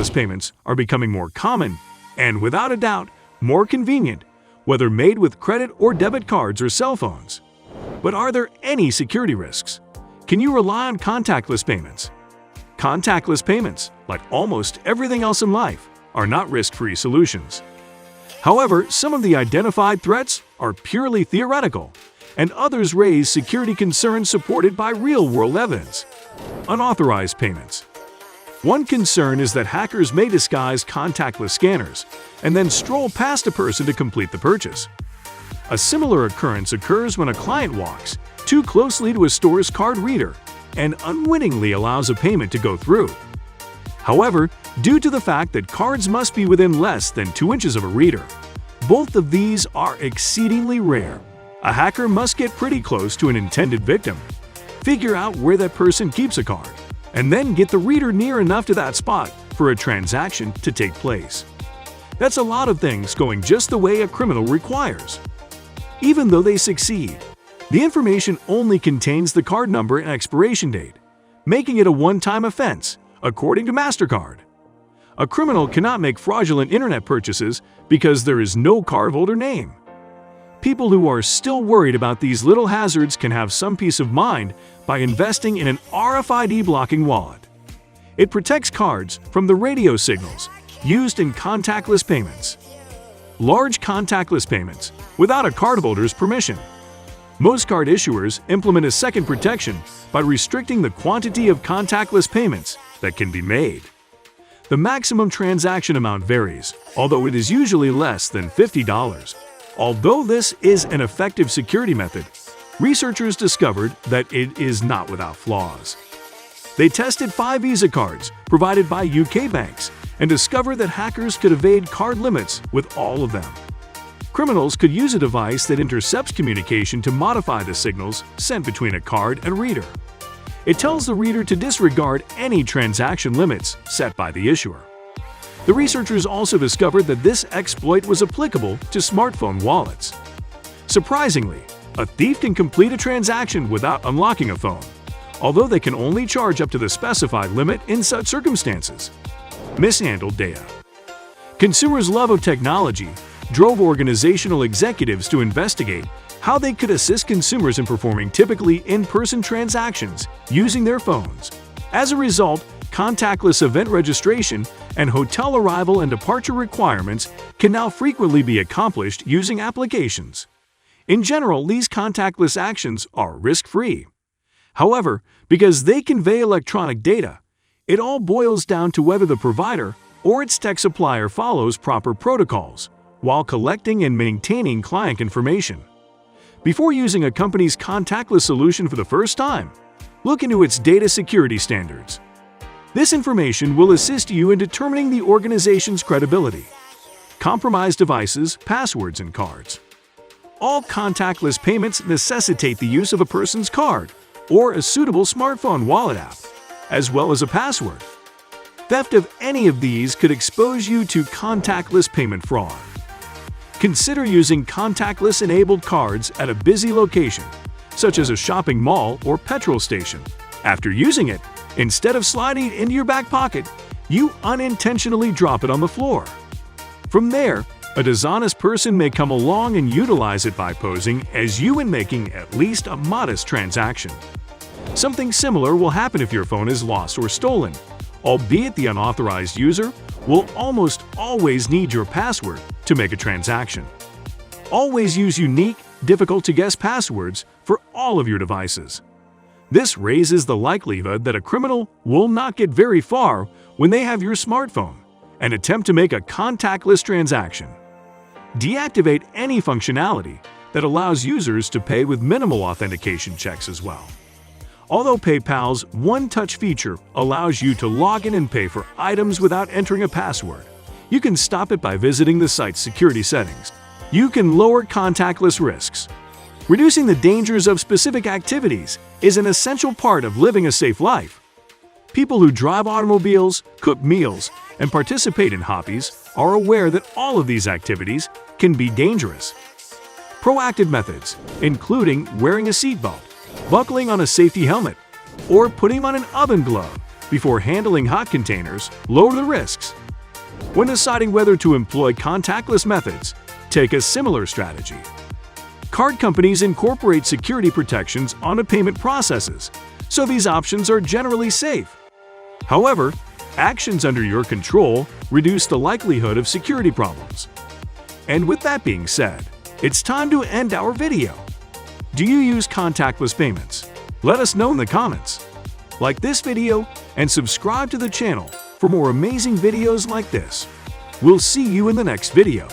contactless payments are becoming more common and, without a doubt, more convenient, whether made with credit or debit cards or cell phones. But are there any security risks? Can you rely on contactless payments? Contactless payments, like almost everything else in life, are not risk-free solutions. However, some of the identified threats are purely theoretical, and others raise security concerns supported by real-world evidence. Unauthorized payments. One concern is that hackers may disguise contactless scanners and then stroll past a person to complete the purchase. A similar occurrence occurs when a client walks too closely to a store's card reader and unwittingly allows a payment to go through. However, due to the fact that cards must be within less than 2 inches of a reader, both of these are exceedingly rare. A hacker must get pretty close to an intended victim, figure out where that person keeps a card, and then get the reader near enough to that spot for a transaction to take place. That's a lot of things going just the way a criminal requires. Even though they succeed, the information only contains the card number and expiration date, making it a one-time offense, according to MasterCard. A criminal cannot make fraudulent internet purchases because there is no cardholder name. People who are still worried about these little hazards can have some peace of mind by investing in an RFID blocking wallet. It protects cards from the radio signals used in contactless payments. Large contactless payments without a cardholder's permission. Most card issuers implement a second protection by restricting the quantity of contactless payments that can be made. The maximum transaction amount varies, although it is usually less than $50. Although this is an effective security method, researchers discovered that it is not without flaws. They tested 5 Visa cards provided by UK banks and discovered that hackers could evade card limits with all of them. Criminals could use a device that intercepts communication to modify the signals sent between a card and reader. It tells the reader to disregard any transaction limits set by the issuer. The researchers also discovered that this exploit was applicable to smartphone wallets. Surprisingly, a thief can complete a transaction without unlocking a phone, although they can only charge up to the specified limit in such circumstances. Mishandled data. Consumers' love of technology drove organizational executives to investigate how they could assist consumers in performing typically in-person transactions using their phones. As a result, contactless event registration and hotel arrival and departure requirements can now frequently be accomplished using applications. In general, these contactless actions are risk-free. However, because they convey electronic data, it all boils down to whether the provider or its tech supplier follows proper protocols while collecting and maintaining client information. Before using a company's contactless solution for the first time, look into its data security standards. This information will assist you in determining the organization's credibility. Compromised devices, passwords, and cards. All contactless payments necessitate the use of a person's card or a suitable smartphone wallet app, as well as a password. Theft of any of these could expose you to contactless payment fraud. Consider using contactless-enabled cards at a busy location, such as a shopping mall or petrol station. After using it, instead of sliding it into your back pocket, you unintentionally drop it on the floor. From there, a dishonest person may come along and utilize it by posing as you and making at least a modest transaction. Something similar will happen if your phone is lost or stolen, albeit the unauthorized user will almost always need your password to make a transaction. Always use unique, difficult-to-guess passwords for all of your devices. This raises the likelihood that a criminal will not get very far when they have your smartphone and attempt to make a contactless transaction. Deactivate any functionality that allows users to pay with minimal authentication checks as well. Although PayPal's one-touch feature allows you to log in and pay for items without entering a password, you can stop it by visiting the site's security settings. You can lower contactless risks. Reducing the dangers of specific activities is an essential part of living a safe life. People who drive automobiles, cook meals, and participate in hobbies are aware that all of these activities can be dangerous. Proactive methods, including wearing a seatbelt, buckling on a safety helmet, or putting on an oven glove, Before handling hot containers, lower the risks. When deciding whether to employ contactless methods, take a similar strategy. Card companies incorporate security protections onto payment processes, so these options are generally safe. However, actions under your control reduce the likelihood of security problems. And with that being said, it's time to end our video. Do you use contactless payments? Let us know in the comments. Like this video and subscribe to the channel for more amazing videos like this. We'll see you in the next video.